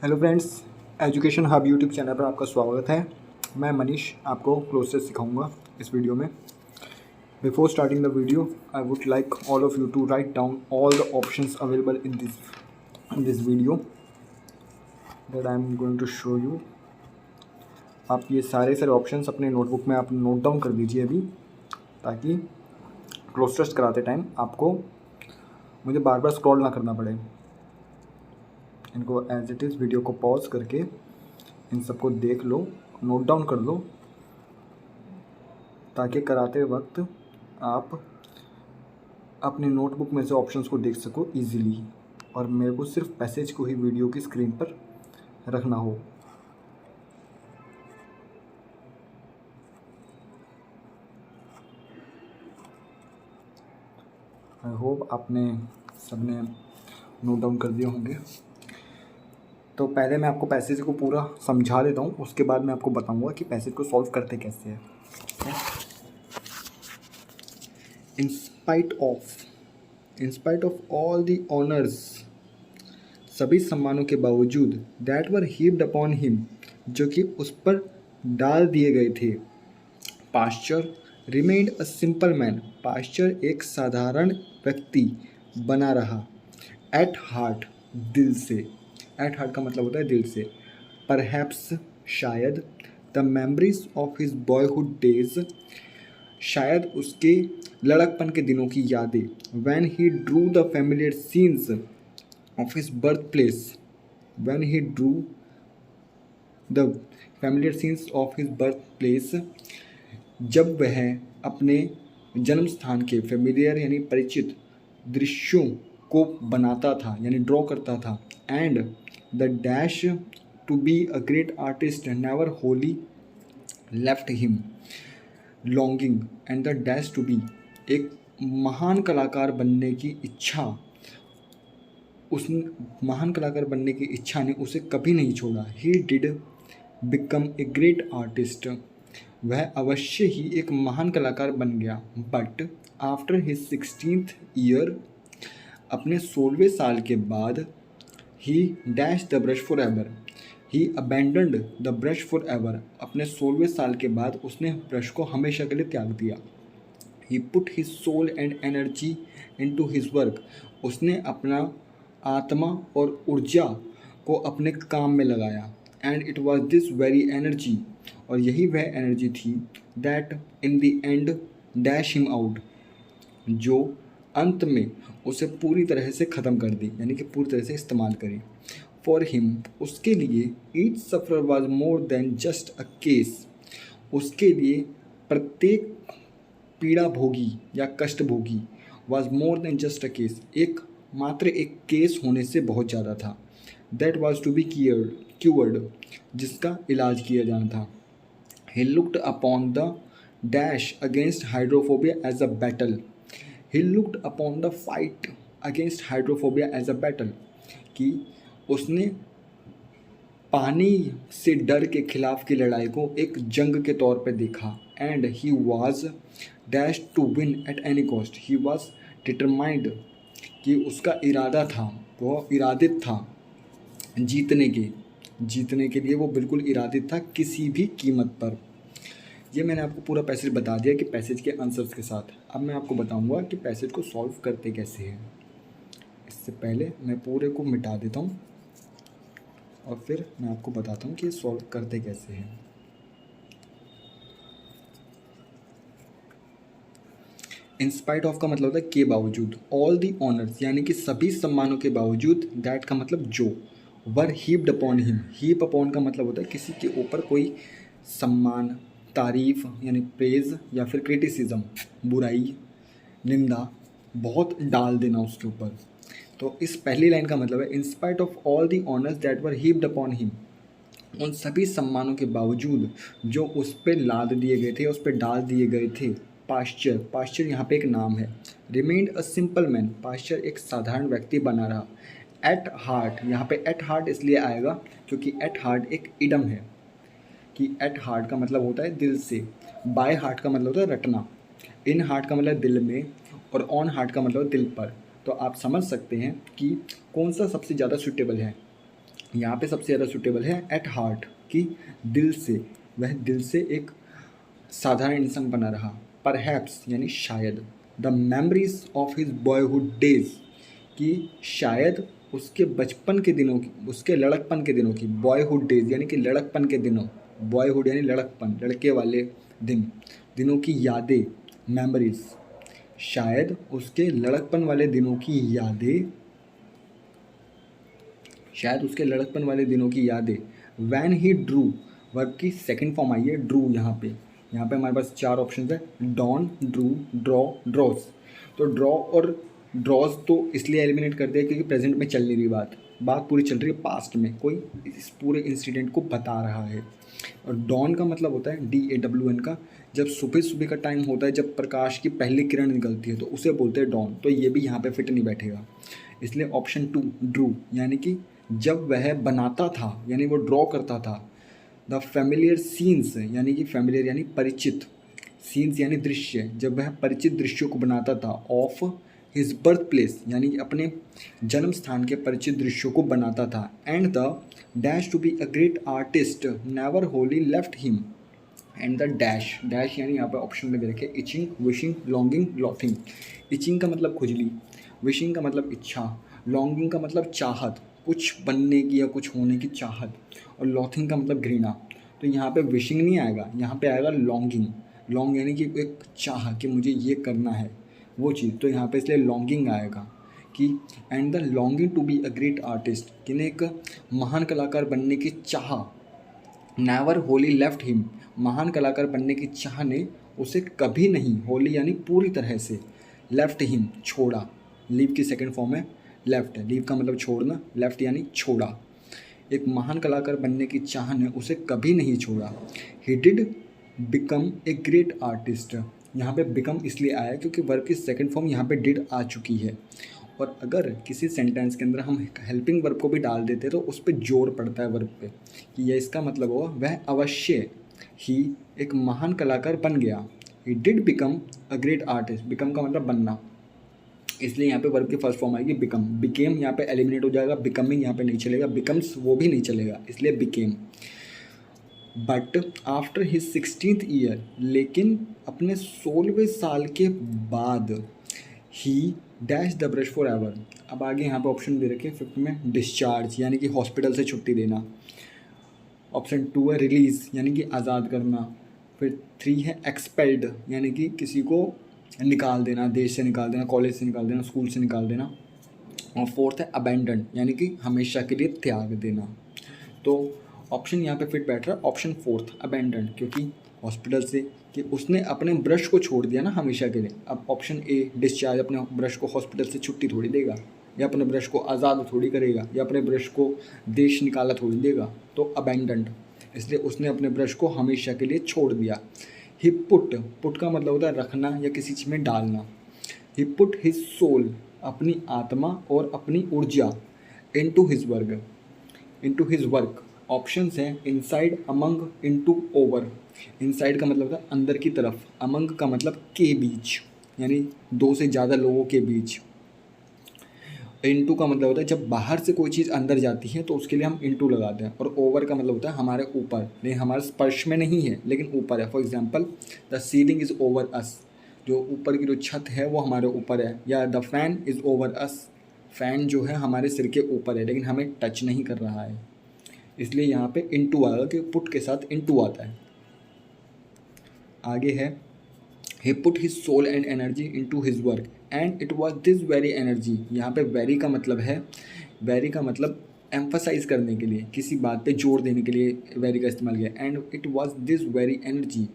Hello friends, education hub YouTube channel पर आपका स्वागत है। मैं मनीष आपको क्लोसेस सिखाऊंगा इस वीडियो में। Before starting the video I would like all of you to write down all the options available in this video that I am going to show you. आप ये सारे ऑप्शंस अपने नोटबुक में आप note down कर दीजिए अभी, ताकि क्लोसेस कराते टाइम आपको मुझे बार बार स्क्रॉल ना करना पड़े। इनको एज इट इज़ वीडियो को पॉज करके इन सबको देख लो, नोट डाउन कर लो, ताकि कराते वक्त आप अपने नोटबुक में से ऑप्शंस को देख सको इजीली, और मेरे को सिर्फ पैसेज को ही वीडियो की स्क्रीन पर रखना हो। आई होप आपने सबने नोट डाउन कर दिए होंगे। तो पहले मैं आपको पैसेज को पूरा समझा देता हूँ, उसके बाद मैं आपको बताऊँगा कि पैसेज को सॉल्व करते कैसे हैं। In spite of all the honours, सभी सम्मानों के बावजूद, that were heaped upon him, जो कि उस पर डाल दिए गए थे, Pasteur remained a simple man, Pasteur एक साधारण व्यक्ति बना रहा, एट हार्ट, दिल से, एट हार्ट का मतलब होता है दिल से, परहैप्स शायद, the memories of his boyhood days, शायद उसके लड़कपन के दिनों की यादें, when he drew the familiar scenes of his birth place, when he drew the familiar scenes of his birth place, जब वह अपने जन्म स्थान के फेमिलियर यानी परिचित दृश्यों को बनाता था यानी ड्रॉ करता था, and the dash to be a great artist never wholly left him longing, and the dash to be, एक महान कलाकार बनने की इच्छा, उस महान कलाकार बनने की इच्छा ने उसे कभी नहीं छोड़ा। He did become a great artist, वह अवश्य ही एक महान कलाकार बन गया, but after his 16th year, अपने 16वें साल के बाद, ही dash the brush for ever, he abandoned the brush for ever, अपने 16वें साल के बाद उसने ब्रश को हमेशा के लिए त्याग दिया। He put his soul and energy into his work, उसने अपना आत्मा और ऊर्जा को अपने काम में लगाया, and it was this very energy, और यही वह एनर्जी थी, that in the end dash him out, जो अंत में उसे पूरी तरह से ख़त्म कर दी, यानी कि पूरी तरह से इस्तेमाल करी। फॉर हिम, उसके लिए, each sufferer was more than just a case, उसके लिए प्रत्येक पीड़ा भोगी या कष्ट भोगी, was more than just a case, एक मात्र एक केस होने से बहुत ज़्यादा था, that was to be cured, जिसका इलाज किया जाना था। He looked upon the dash against hydrophobia as a battle, he looked upon the fight against hydrophobia as a battle, कि उसने पानी से डर के खिलाफ की लड़ाई को एक जंग के तौर पर देखा, and he was dash to win at any cost, he was determined, कि उसका इरादा था, वो इरादित था जीतने के लिए वो बिल्कुल इरादित था किसी भी कीमत पर। ये मैंने आपको पूरा पैसेज बता दिया कि पैसेज के आंसर्स के साथ। अब मैं आपको बताऊंगा कि पैसेज को सॉल्व करते कैसे हैं। इससे पहले मैं पूरे को मिटा देता हूँ और फिर मैं आपको बताता हूँ कि सॉल्व करते कैसे हैं। इन स्पाइट ऑफ का मतलब होता है के बावजूद, ऑल दी ऑनर्स यानी कि सभी सम्मानों के बावजूद, दैट का मतलब जो, were heaped upon him, heap upon का मतलब होता है किसी के ऊपर कोई सम्मान, तारीफ यानी प्रेज, या फिर क्रिटिसिज्म बुराई, निंदा, बहुत डाल देना उसके ऊपर। तो इस पहली लाइन का मतलब है, इन spite of all the honours that were heaped upon him, उन सभी सम्मानों के बावजूद जो उस पर लाद दिए गए थे, उस पर डाल दिए गए थे, पास्चर यहाँ पे एक नाम है, remained a simple man, Pasteur एक साधारण व्यक्ति बना रहा, एट हार्ट, यहाँ पे एट हार्ट इसलिए आएगा क्योंकि एट हार्ट एक इडम है, कि एट हार्ट का मतलब होता है दिल से, बाय हार्ट का मतलब होता है रटना, इन हार्ट का मतलब दिल में, और ऑन हार्ट का मतलब दिल पर। तो आप समझ सकते हैं कि कौन सा सबसे ज़्यादा सूटेबल है। यहाँ पे सबसे ज़्यादा सुटेबल है एट हार्ट, कि दिल से, वह दिल से एक साधारण इंसान बना रहा। परहैप्स यानी शायद, the memories of his boyhood days, कि शायद उसके बचपन के दिनों की, उसके लड़कपन के दिनों की, बॉयहुड डेज यानी कि लड़कपन के दिनों, बॉयहुड यानी लड़कपन, लड़के वाले दिन, दिनों की यादें, मेमोरीज, शायद उसके लड़कपन वाले दिनों की यादें, शायद उसके लड़कपन वाले दिनों की यादें। वैन ही ड्रू, वर्ब की सेकंड फॉर्म आई है ड्रू यहाँ पे। यहाँ पे हमारे पास चार ऑप्शन है, डॉन, ड्रू, ड्रॉ, ड्रॉज। तो ड्रॉ और ड्रॉज तो इसलिए एलिमिनेट कर दिया क्योंकि प्रेजेंट में चल नहीं रही बात पूरी चल रही है पास्ट में, कोई इस पूरे इंसिडेंट को बता रहा है। और डॉन का मतलब होता है DAWN का, जब सुबह सुबह का टाइम होता है, जब प्रकाश की पहली किरण निकलती है तो उसे बोलते हैं डॉन। तो ये भी यहाँ पे फिट नहीं बैठेगा, इसलिए ऑप्शन 2 ड्रू, यानी कि जब वह बनाता था, यानी वो ड्रॉ करता था। द फेमिलियर सीन्स, यानी कि फेमिलियर यानी परिचित, सीन्स यानी दृश्य, जब वह परिचित दृश्यों को बनाता था। ऑफ हिज बर्थ प्लेस, यानी कि अपने जन्म स्थान के परिचित दृश्यों को बनाता था। And the dash to be a great artist never wholly left him. And the dash, dash यानी यहाँ पे ऑप्शन में दे रखे itching, wishing, longing, loathing. Itching का मतलब खुजली, विशिंग का मतलब इच्छा, लॉन्गिंग का मतलब चाहत, कुछ बनने की या कुछ होने की चाहत, और लॉथिंग का मतलब घृणा। तो यहाँ पे विशिंग नहीं आएगा, यहाँ पे आएगा लॉन्गिंग। लॉन्ग यानी कि एक चाह कि मुझे ये करना है वो चीज़, तो यहाँ पे इसलिए लॉन्गिंग आएगा कि and the longing to be a great artist, किन्हें एक महान कलाकार बनने की चाह। नेवर होली लेफ्ट हिम, महान कलाकार बनने की चाह ने उसे कभी नहीं, होली यानी पूरी तरह से, लेफ्ट हिम छोड़ा। लीव की सेकंड फॉर्म है लेफ्ट, लीव का मतलब छोड़ना, लेफ्ट यानी छोड़ा। एक महान कलाकार बनने की चाह ने उसे कभी नहीं छोड़ा। He did become a great artist, यहाँ पे बिकम इसलिए आया क्योंकि वर्ब की सेकंड फॉर्म यहाँ पे डिड आ चुकी है। और अगर किसी सेंटेंस के अंदर हम हेल्पिंग वर्ब को भी डाल देते तो उस पर जोर पड़ता है वर्ब पे, कि यह इसका मतलब होगा वह अवश्य ही एक महान कलाकार बन गया। He did become a great artist, become का मतलब बनना, इसलिए यहाँ पे वर्ब की फर्स्ट फॉर्म आएगी बिकम। बिकेम यहाँ पे एलिमिनेट हो जाएगा, बिकमिंग यहाँ पे नहीं चलेगा, बिकम्स वो भी नहीं चलेगा, इसलिए became. But after his 16th year, लेकिन अपने 16वें साल के बाद, ही dash the brush for ever. अब आगे यहाँ पे ऑप्शन दे रखे 5th में डिस्चार्ज, यानी कि हॉस्पिटल से छुट्टी देना। ऑप्शन 2 है रिलीज़, यानी कि आज़ाद करना। फिर 3 है एक्सपेल्ड, यानी कि किसी को निकाल देना, देश से निकाल देना, कॉलेज से निकाल देना, स्कूल से निकाल देना। और 4th है अबैंडन, यानी कि हमेशा के लिए त्याग देना। तो ऑप्शन यहाँ पे फिट बैठ रहा है ऑप्शन 4th अबैंडन, क्योंकि हॉस्पिटल से, कि उसने अपने ब्रश को छोड़ दिया ना हमेशा के लिए। अब ऑप्शन ए डिस्चार्ज, अपने ब्रश को हॉस्पिटल से छुट्टी थोड़ी देगा, या अपने ब्रश को आज़ाद थोड़ी करेगा, या अपने ब्रश को देश निकाला थोड़ी देगा। तो अबैंडन्ड, इसलिए उसने अपने ब्रश को हमेशा के लिए छोड़ दिया। ही पुट, पुट का मतलब होता है रखना या किसी चीज़ में डालना। ही पुट हिज सोल, अपनी आत्मा और अपनी ऊर्जा, into his work, into his work. Options हैं inside, among, into, over. Inside का मतलब होता है अंदर की तरफ, अमंग का मतलब के बीच, यानी दो से ज़्यादा लोगों के बीच। इनटू का मतलब होता है जब बाहर से कोई चीज़ अंदर जाती है तो उसके लिए हम इनटू लगाते हैं। और ओवर का मतलब होता है हमारे ऊपर, नहीं हमारे स्पर्श में नहीं है लेकिन ऊपर है। For example the ceiling is over us, जो ऊपर की जो छत है वो हमारे ऊपर है। या the fan is over us, fan जो है हमारे सिर के ऊपर है लेकिन हमें टच नहीं कर रहा है, इसलिए यहाँ पे इनटू आएगा कि पुट के साथ इनटू आता है। आगे है he put his soul and energy into his work and it was this very energy। यहाँ पे very का मतलब है, very का मतलब emphasize करने के लिए, किसी बात पे जोर देने के लिए very का इस्तेमाल किया। and it was this very energy,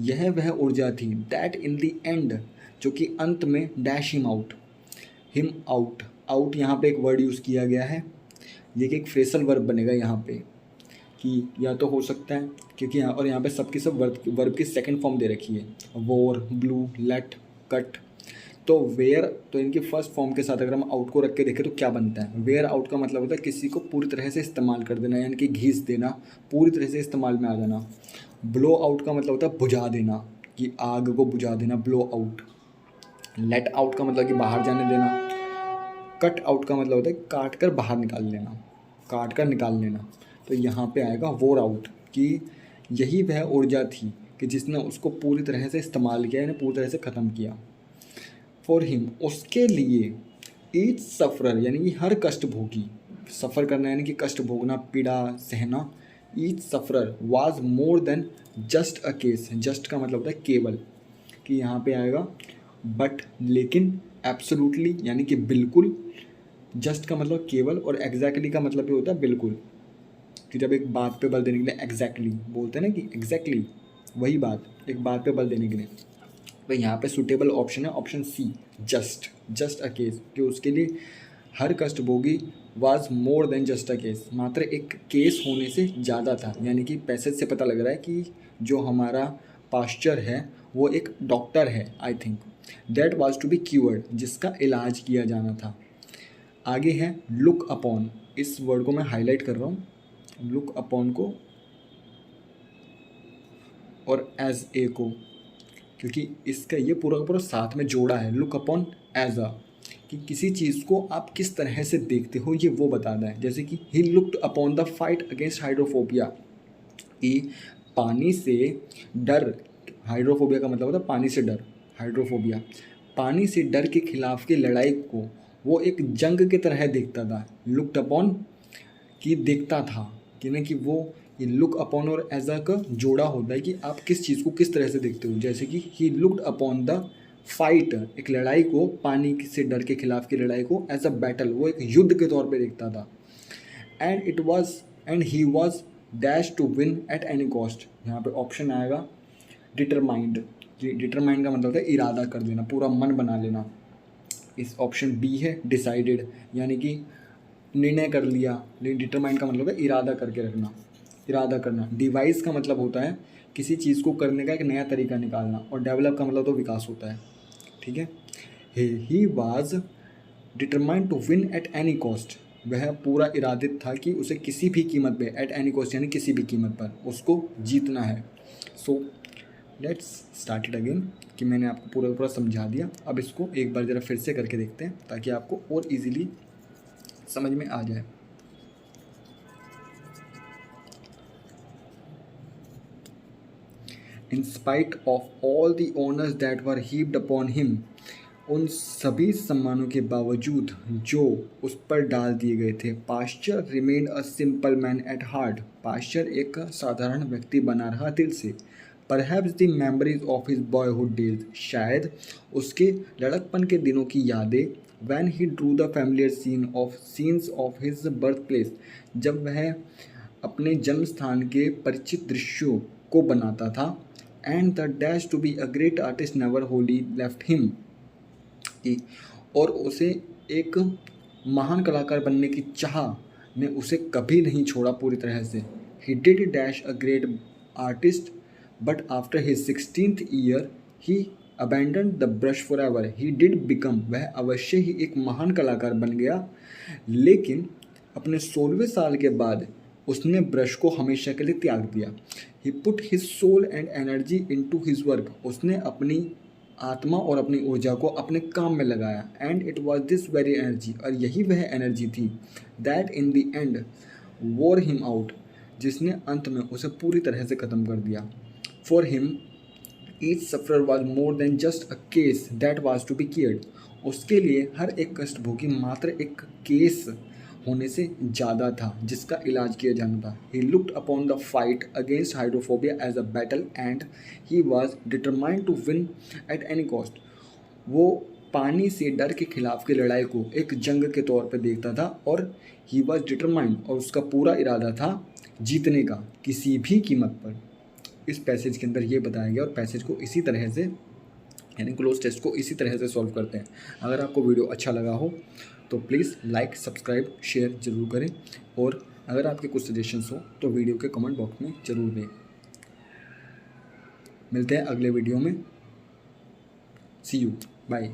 यह वह ऊर्जा थी, that in the end, जो कि अंत में dash him out, him out, out यहाँ पे एक वर्ड यूज़ किया गया है, ये कि एक फ्रेसल वर्ब बनेगा यहाँ पे, कि या तो हो सकता है क्योंकि यहाँ और यहाँ पे सबकी सब वर्ब की सेकंड फॉर्म दे रखी है, वोर, ब्लू, लेट, कट। तो वेयर, तो इनकी फर्स्ट फॉर्म के साथ अगर हम आउट को रख के देखें तो क्या बनता है। वेयर आउट का मतलब होता है किसी को पूरी तरह से इस्तेमाल कर देना, यानी कि घीस देना, पूरी तरह से इस्तेमाल में आ जाना। ब्लो आउट का मतलब होता है बुझा देना, कि आग को बुझा देना, ब्लो आउट। लेट आउट का मतलब कि बाहर जाने देना। कट आउट का मतलब होता है काट कर बाहर निकाल लेना। काट कर निकाल लेना। तो यहाँ पे आएगा वोर आउट, कि यही वह ऊर्जा थी कि जिसने उसको पूरी तरह से इस्तेमाल किया, यानी पूरी तरह से ख़त्म किया। फॉर हिम, उसके लिए, ईच सफरर यानी कि हर कष्ट भोगी, सफ़र करना यानी कि कष्ट भोगना, पीड़ा सहना। Each sufferer was more than just a case, just का मतलब होता है केवल, कि यहाँ पे आएगा बट, लेकिन, एब्सोल्युटली यानी कि बिल्कुल, जस्ट का मतलब केवल, और एग्जैक्टली का मतलब भी होता है बिल्कुल, कि जब एक बात पे बल देने के लिए एग्जैक्टली बोलते हैं ना, कि एग्जैक्टली वही बात, एक बात पे बल देने के लिए। तो यहाँ पे सुटेबल ऑप्शन है option C, just, just a case, कि उसके लिए हर कष्ट भोगी was more than just a case, मात्र एक केस होने से ज़्यादा था। यानी कि पैसेज से पता लग रहा है कि जो हमारा पास्चर है वो एक डॉक्टर है, I think. That was to be cured, जिसका इलाज किया जाना था। आगे है लुक अपॉन, इस वर्ड को मैं हाईलाइट कर रहा हूँ, लुक अपॉन को और एज ए को, क्योंकि इसका ये पूरा का पूरा साथ में जोड़ा है। लुक अपॉन एज अ, कि किसी चीज़ को आप किस तरह से देखते हो ये वो बताना है। जैसे कि ही looked upon the fight against hydrophobia, कि पानी से डर, हाइड्रोफोबिया का मतलब होता है पानी से डर, हाइड्रोफोबिया, पानी से डर के खिलाफ की लड़ाई को वो एक जंग की तरह देखता था। लुक्ड अपॉन कि देखता था, कि ना, कि वो ये लुक अपॉन और एज अ का जोड़ा होता है कि आप किस चीज़ को किस तरह से देखते हो। जैसे कि ही लुक्ड अपॉन द फाइट, एक लड़ाई को, पानी से डर के खिलाफ की लड़ाई को, एज अ बैटल, वो एक युद्ध के तौर पे देखता था। And he was dash to win at any cost, यहाँ पे ऑप्शन आएगा डिटरमाइंड। डिटरमाइंड का मतलब होता है इरादा कर लेना, पूरा मन बना लेना। इस ऑप्शन बी है डिसाइडेड, यानी कि निर्णय कर लिया, लेकिन डिटरमाइंड का मतलब है इरादा करके रखना, इरादा करना। डिवाइस का मतलब होता है किसी चीज़ को करने का एक नया तरीका निकालना, और डेवलप का मतलब तो विकास होता है, ठीक है। He was determined to win at any cost, वह पूरा इरादित था कि उसे किसी भी कीमत पे, एट एनी कॉस्ट यानी किसी भी कीमत पर उसको जीतना है। So let's start it again, कि मैंने आपको पूरा पूरा समझा दिया। अब इसको एक बार ज़रा फिर से करके देखते हैं ताकि आपको और इजीली समझ में आ जाए। In spite of all the honors that were heaped upon him, उन सभी सम्मानों के बावजूद जो उस पर डाल दिए गए थे, Pasteur remained a simple man at heart, Pasteur एक साधारण व्यक्ति बना रहा दिल से। Perhaps the memories of his boyhood days, शायद उसके लड़कपन के दिनों की यादें, when he drew the familiar scenes of his birth place, जब वह अपने जन्म स्थान के परिचित दृश्यों को बनाता था। And the dash to be a great artist never wholly left him, की, और उसे एक महान कलाकार बनने की चाह ने उसे कभी नहीं छोड़ा पूरी तरह से। He did dash a great artist but after his 16th year he abandon the brush for ever, he did become, वह अवश्य ही एक महान कलाकार बन गया, लेकिन अपने 16वें साल के बाद उसने ब्रश को हमेशा के लिए त्याग दिया। He put his soul and energy into his work, उसने अपनी आत्मा और अपनी ऊर्जा को अपने काम में लगाया। And it was this very energy, और यही वह एनर्जी थी, दैट इन द एंड वोर हिम आउट, जिसने अंत में उसे पूरी तरह से ख़त्म कर दिया। For him each sufferer was more than just a case that was to be cared, उसके लिए हर एक कष्ट भोगी मात्र एक केस होने से ज़्यादा था जिसका इलाज किया जाना था। He looked upon the fight against hydrophobia as a battle and he was determined to win at any cost, वो पानी से डर के खिलाफ की लड़ाई को एक जंग के तौर पर देखता था, और ही वॉज डिटरमाइंड, और उसका पूरा इरादा था जीतने का किसी भी कीमत पर। इस पैसेज के अंदर ये बताया गया, और पैसेज को इसी तरह से, यानी क्लोज टेस्ट को इसी तरह से सॉल्व करते हैं। अगर आपको वीडियो अच्छा लगा हो तो प्लीज़ लाइक, सब्सक्राइब, शेयर ज़रूर करें, और अगर आपके कुछ सजेशंस हो तो वीडियो के कमेंट बॉक्स में ज़रूर दें। मिलते हैं अगले वीडियो में। सी यू, बाय।